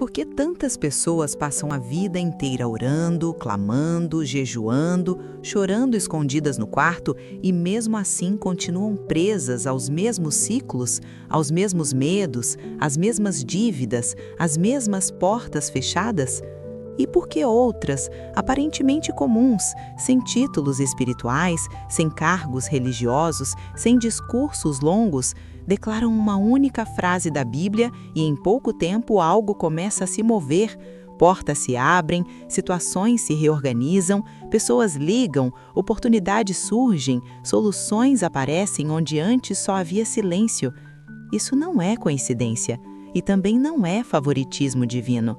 Por que tantas pessoas passam a vida inteira orando, clamando, jejuando, chorando escondidas no quarto e mesmo assim continuam presas aos mesmos ciclos, aos mesmos medos, às mesmas dívidas, às mesmas portas fechadas? E por que outras, aparentemente comuns, sem títulos espirituais, sem cargos religiosos, sem discursos longos, declaram uma única frase da Bíblia e em pouco tempo algo começa a se mover, portas se abrem, situações se reorganizam, pessoas ligam, oportunidades surgem, soluções aparecem onde antes só havia silêncio? Isso não é coincidência e também não é favoritismo divino.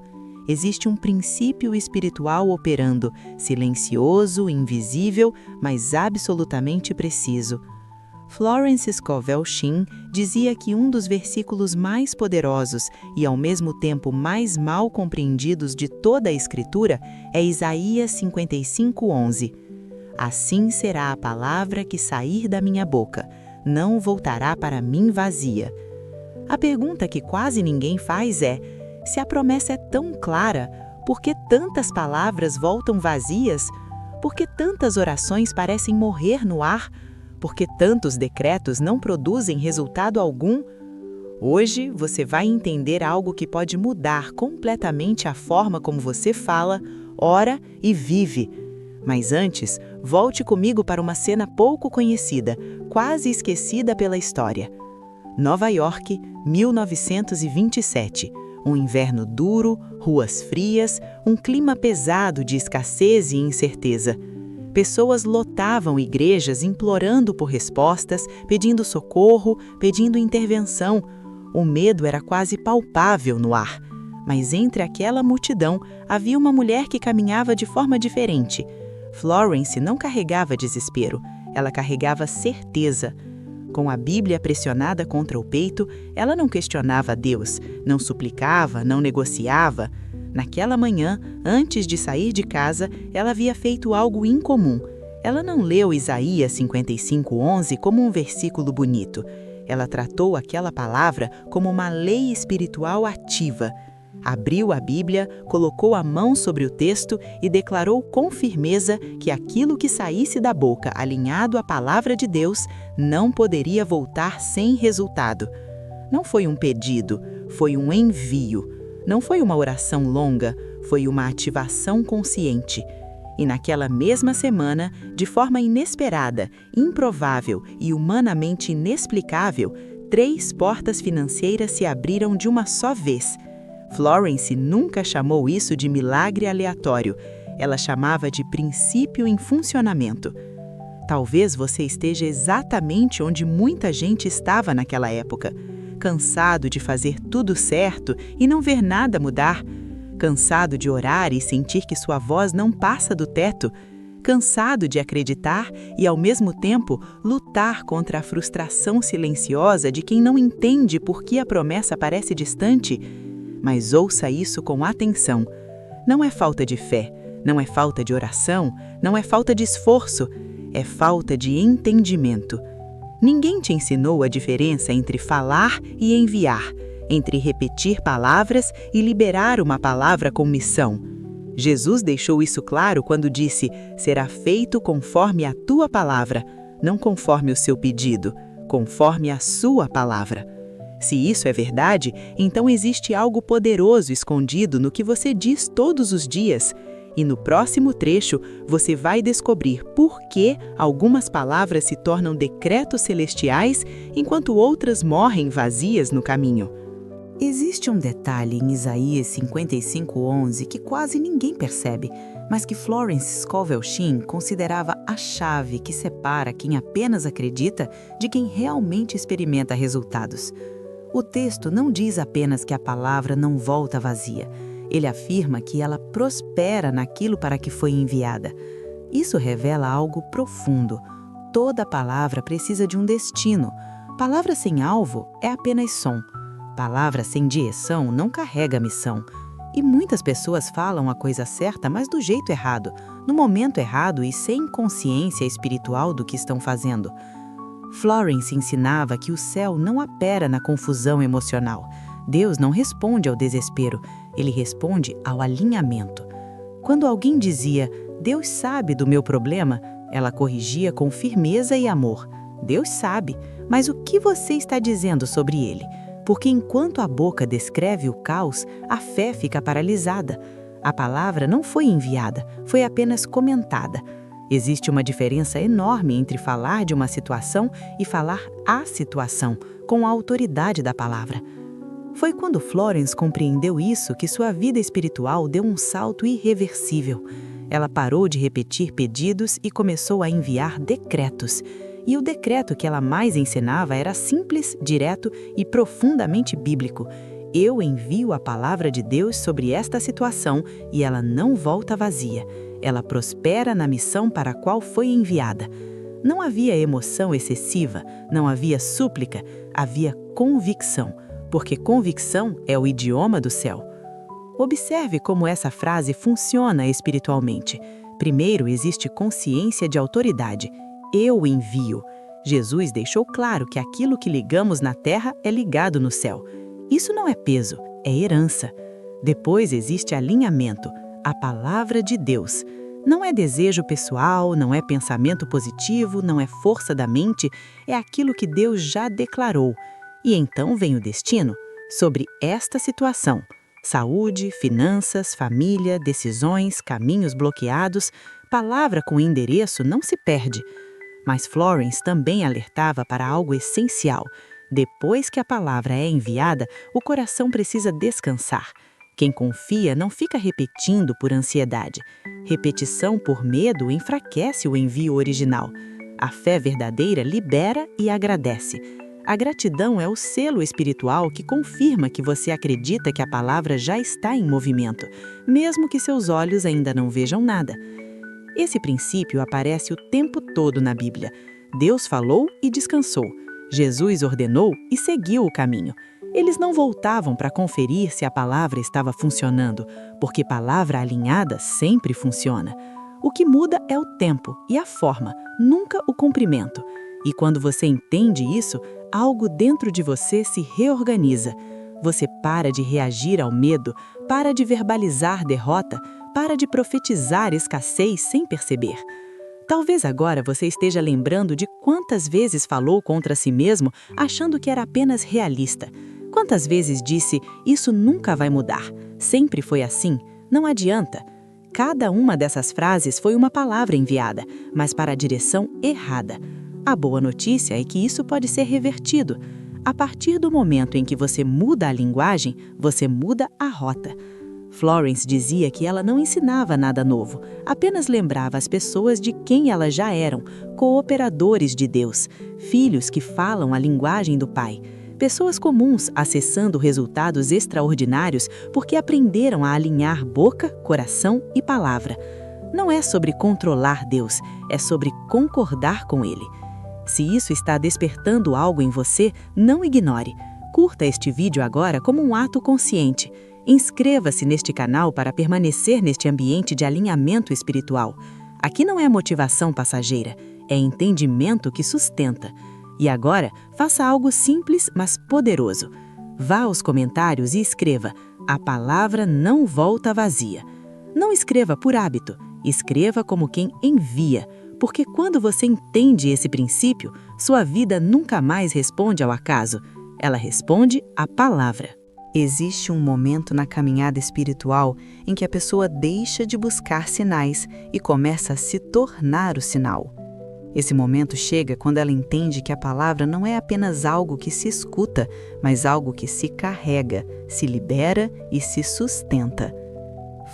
Existe um princípio espiritual operando, silencioso, invisível, mas absolutamente preciso. Florence Scovel Shinn dizia que um dos versículos mais poderosos e ao mesmo tempo mais mal compreendidos de toda a Escritura é Isaías 55:11. Assim será a palavra que sair da minha boca, não voltará para mim vazia. A pergunta que quase ninguém faz é: se a promessa é tão clara, por que tantas palavras voltam vazias? Por que tantas orações parecem morrer no ar? Por que tantos decretos não produzem resultado algum? Hoje você vai entender algo que pode mudar completamente a forma como você fala, ora e vive. Mas antes, volte comigo para uma cena pouco conhecida, quase esquecida pela história. Nova York, 1927. Um inverno duro, ruas frias, um clima pesado de escassez e incerteza. Pessoas lotavam igrejas implorando por respostas, pedindo socorro, pedindo intervenção. O medo era quase palpável no ar. Mas entre aquela multidão havia uma mulher que caminhava de forma diferente. Florence não carregava desespero, ela carregava certeza. Com a Bíblia pressionada contra o peito, ela não questionava Deus, não suplicava, não negociava. Naquela manhã, antes de sair de casa, ela havia feito algo incomum. Ela não leu Isaías 55:11 como um versículo bonito. Ela tratou aquela palavra como uma lei espiritual ativa. Abriu a Bíblia, colocou a mão sobre o texto e declarou com firmeza que aquilo que saísse da boca alinhado à palavra de Deus não poderia voltar sem resultado. Não foi um pedido, foi um envio. Não foi uma oração longa, foi uma ativação consciente. E naquela mesma semana, de forma inesperada, improvável e humanamente inexplicável, 3 portas financeiras se abriram de uma só vez. Florence nunca chamou isso de milagre aleatório. Ela chamava de princípio em funcionamento. Talvez você esteja exatamente onde muita gente estava naquela época. Cansado de fazer tudo certo e não ver nada mudar. Cansado de orar e sentir que sua voz não passa do teto. Cansado de acreditar e, ao mesmo tempo, lutar contra a frustração silenciosa de quem não entende por que a promessa parece distante. Mas ouça isso com atenção. Não é falta de fé, não é falta de oração, não é falta de esforço, é falta de entendimento. Ninguém te ensinou a diferença entre falar e enviar, entre repetir palavras e liberar uma palavra com missão. Jesus deixou isso claro quando disse: será feito conforme a tua palavra, não conforme o seu pedido, conforme a sua palavra. Se isso é verdade, então existe algo poderoso escondido no que você diz todos os dias. E no próximo trecho, você vai descobrir por que algumas palavras se tornam decretos celestiais, enquanto outras morrem vazias no caminho. Existe um detalhe em Isaías 55:11 que quase ninguém percebe, mas que Florence Scovel Shinn considerava a chave que separa quem apenas acredita de quem realmente experimenta resultados. O texto não diz apenas que a palavra não volta vazia. Ele afirma que ela prospera naquilo para que foi enviada. Isso revela algo profundo. Toda palavra precisa de um destino. Palavra sem alvo é apenas som. Palavra sem direção não carrega missão. E muitas pessoas falam a coisa certa, mas do jeito errado, no momento errado e sem consciência espiritual do que estão fazendo. Florence ensinava que o céu não opera na confusão emocional. Deus não responde ao desespero. Ele responde ao alinhamento. Quando alguém dizia, Deus sabe do meu problema, ela corrigia com firmeza e amor. Deus sabe, mas o que você está dizendo sobre ele? Porque enquanto a boca descreve o caos, a fé fica paralisada. A palavra não foi enviada, foi apenas comentada. Existe uma diferença enorme entre falar de uma situação e falar a situação, com a autoridade da palavra. Foi quando Florence compreendeu isso que sua vida espiritual deu um salto irreversível. Ela parou de repetir pedidos e começou a enviar decretos. E o decreto que ela mais ensinava era simples, direto e profundamente bíblico. Eu envio a palavra de Deus sobre esta situação e ela não volta vazia. Ela prospera na missão para a qual foi enviada. Não havia emoção excessiva, não havia súplica, havia convicção, porque convicção é o idioma do céu. Observe como essa frase funciona espiritualmente. Primeiro, existe consciência de autoridade. Eu envio. Jesus deixou claro que aquilo que ligamos na terra é ligado no céu. Isso não é peso, é herança. Depois existe alinhamento, a palavra de Deus. Não é desejo pessoal, não é pensamento positivo, não é força da mente, é aquilo que Deus já declarou. E então vem o destino sobre esta situação. Saúde, finanças, família, decisões, caminhos bloqueados, palavra com endereço não se perde. Mas Florence também alertava para algo essencial. Depois que a palavra é enviada, o coração precisa descansar. Quem confia não fica repetindo por ansiedade. Repetição por medo enfraquece o envio original. A fé verdadeira libera e agradece. A gratidão é o selo espiritual que confirma que você acredita que a palavra já está em movimento, mesmo que seus olhos ainda não vejam nada. Esse princípio aparece o tempo todo na Bíblia. Deus falou e descansou. Jesus ordenou e seguiu o caminho. Eles não voltavam para conferir se a palavra estava funcionando, porque palavra alinhada sempre funciona. O que muda é o tempo e a forma, nunca o cumprimento. E quando você entende isso, algo dentro de você se reorganiza. Você para de reagir ao medo, para de verbalizar derrota, para de profetizar escassez sem perceber. Talvez agora você esteja lembrando de quantas vezes falou contra si mesmo, achando que era apenas realista. Quantas vezes disse, isso nunca vai mudar, sempre foi assim, não adianta. Cada uma dessas frases foi uma palavra enviada, mas para a direção errada. A boa notícia é que isso pode ser revertido. A partir do momento em que você muda a linguagem, você muda a rota. Florence dizia que ela não ensinava nada novo, apenas lembrava as pessoas de quem elas já eram, cooperadores de Deus, filhos que falam a linguagem do Pai. Pessoas comuns acessando resultados extraordinários porque aprenderam a alinhar boca, coração e palavra. Não é sobre controlar Deus, é sobre concordar com Ele. Se isso está despertando algo em você, não ignore. Curta este vídeo agora como um ato consciente. Inscreva-se neste canal para permanecer neste ambiente de alinhamento espiritual. Aqui não é motivação passageira, é entendimento que sustenta. E agora, faça algo simples, mas poderoso. Vá aos comentários e escreva: a palavra não volta vazia. Não escreva por hábito, escreva como quem envia, porque quando você entende esse princípio, sua vida nunca mais responde ao acaso, ela responde à palavra. Existe um momento na caminhada espiritual em que a pessoa deixa de buscar sinais e começa a se tornar o sinal. Esse momento chega quando ela entende que a palavra não é apenas algo que se escuta, mas algo que se carrega, se libera e se sustenta.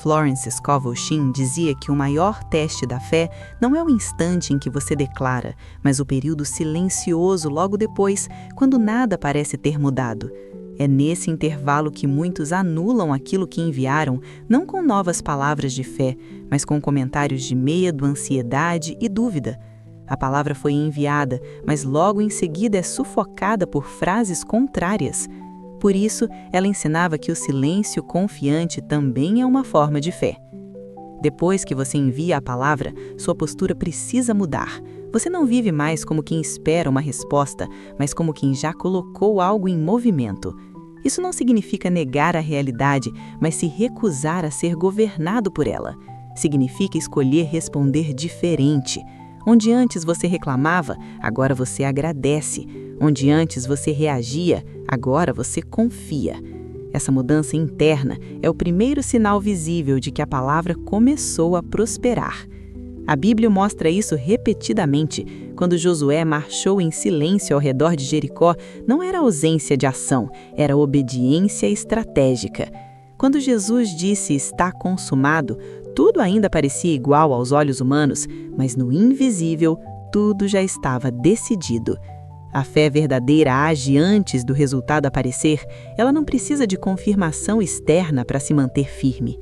Florence Scovel Shinn dizia que o maior teste da fé não é o instante em que você declara, mas o período silencioso logo depois, quando nada parece ter mudado. É nesse intervalo que muitos anulam aquilo que enviaram, não com novas palavras de fé, mas com comentários de medo, ansiedade e dúvida. A palavra foi enviada, mas logo em seguida é sufocada por frases contrárias. Por isso, ela ensinava que o silêncio confiante também é uma forma de fé. Depois que você envia a palavra, sua postura precisa mudar. Você não vive mais como quem espera uma resposta, mas como quem já colocou algo em movimento. Isso não significa negar a realidade, mas se recusar a ser governado por ela. Significa escolher responder diferente. Onde antes você reclamava, agora você agradece. Onde antes você reagia, agora você confia. Essa mudança interna é o primeiro sinal visível de que a palavra começou a prosperar. A Bíblia mostra isso repetidamente. Quando Josué marchou em silêncio ao redor de Jericó, não era ausência de ação, era obediência estratégica. Quando Jesus disse "está consumado", tudo ainda parecia igual aos olhos humanos, mas no invisível, tudo já estava decidido. A fé verdadeira age antes do resultado aparecer, ela não precisa de confirmação externa para se manter firme.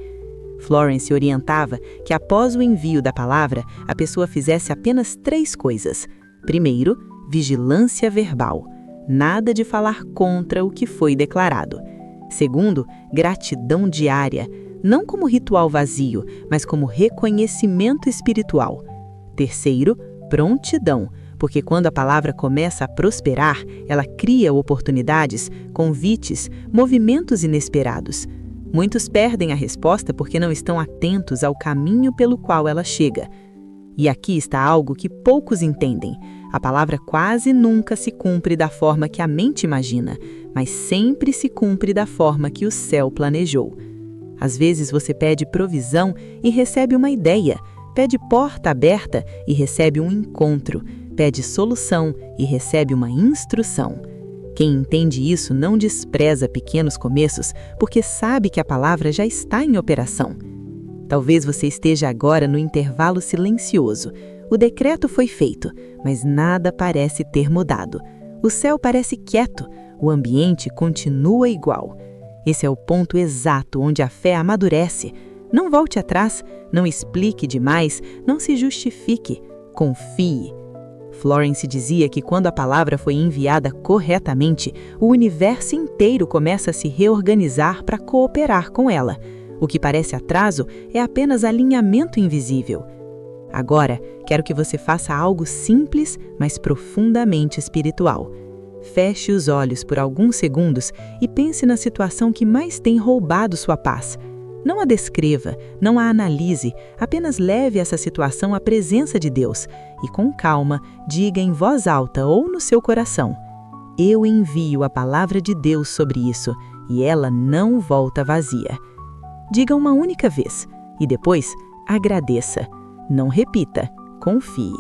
Florence orientava que após o envio da palavra, a pessoa fizesse apenas 3 coisas. Primeiro, vigilância verbal. Nada de falar contra o que foi declarado. Segundo, gratidão diária. Não como ritual vazio, mas como reconhecimento espiritual. Terceiro, prontidão. Porque quando a palavra começa a prosperar, ela cria oportunidades, convites, movimentos inesperados. Muitos perdem a resposta porque não estão atentos ao caminho pelo qual ela chega. E aqui está algo que poucos entendem. A palavra quase nunca se cumpre da forma que a mente imagina, mas sempre se cumpre da forma que o céu planejou. Às vezes você pede provisão e recebe uma ideia, pede porta aberta e recebe um encontro, pede solução e recebe uma instrução. Quem entende isso não despreza pequenos começos, porque sabe que a palavra já está em operação. Talvez você esteja agora no intervalo silencioso. O decreto foi feito, mas nada parece ter mudado. O céu parece quieto, o ambiente continua igual. Esse é o ponto exato onde a fé amadurece. Não volte atrás, não explique demais, não se justifique, confie. Florence dizia que quando a palavra foi enviada corretamente, o universo inteiro começa a se reorganizar para cooperar com ela. O que parece atraso é apenas alinhamento invisível. Agora, quero que você faça algo simples, mas profundamente espiritual. Feche os olhos por alguns segundos e pense na situação que mais tem roubado sua paz. Não a descreva, não a analise, apenas leve essa situação à presença de Deus e, com calma, diga em voz alta ou no seu coração: eu envio a palavra de Deus sobre isso e ela não volta vazia. Diga uma única vez e depois agradeça. Não repita, confie.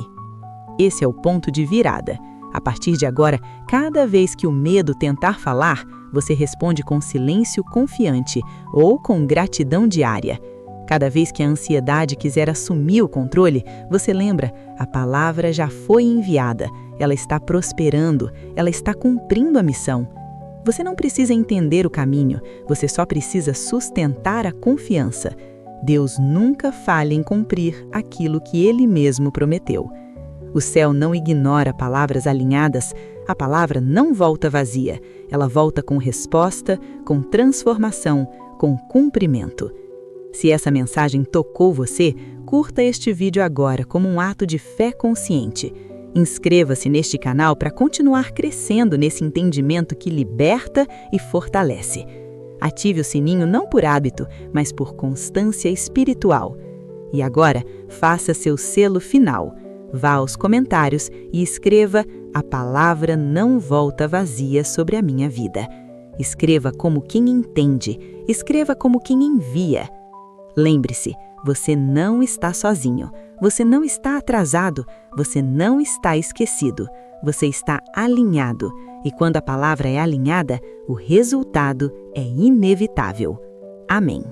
Esse é o ponto de virada. A partir de agora, cada vez que o medo tentar falar, você responde com silêncio confiante ou com gratidão diária. Cada vez que a ansiedade quiser assumir o controle, você lembra: a palavra já foi enviada, ela está prosperando, ela está cumprindo a missão. Você não precisa entender o caminho, você só precisa sustentar a confiança. Deus nunca falha em cumprir aquilo que Ele mesmo prometeu. O céu não ignora palavras alinhadas, a palavra não volta vazia, ela volta com resposta, com transformação, com cumprimento. Se essa mensagem tocou você, curta este vídeo agora como um ato de fé consciente. Inscreva-se neste canal para continuar crescendo nesse entendimento que liberta e fortalece. Ative o sininho não por hábito, mas por constância espiritual. E agora, faça seu selo final. Vá aos comentários e escreva: a palavra não volta vazia sobre a minha vida. Escreva como quem entende, escreva como quem envia. Lembre-se, você não está sozinho, você não está atrasado, você não está esquecido, você está alinhado. E quando a palavra é alinhada, o resultado é inevitável. Amém.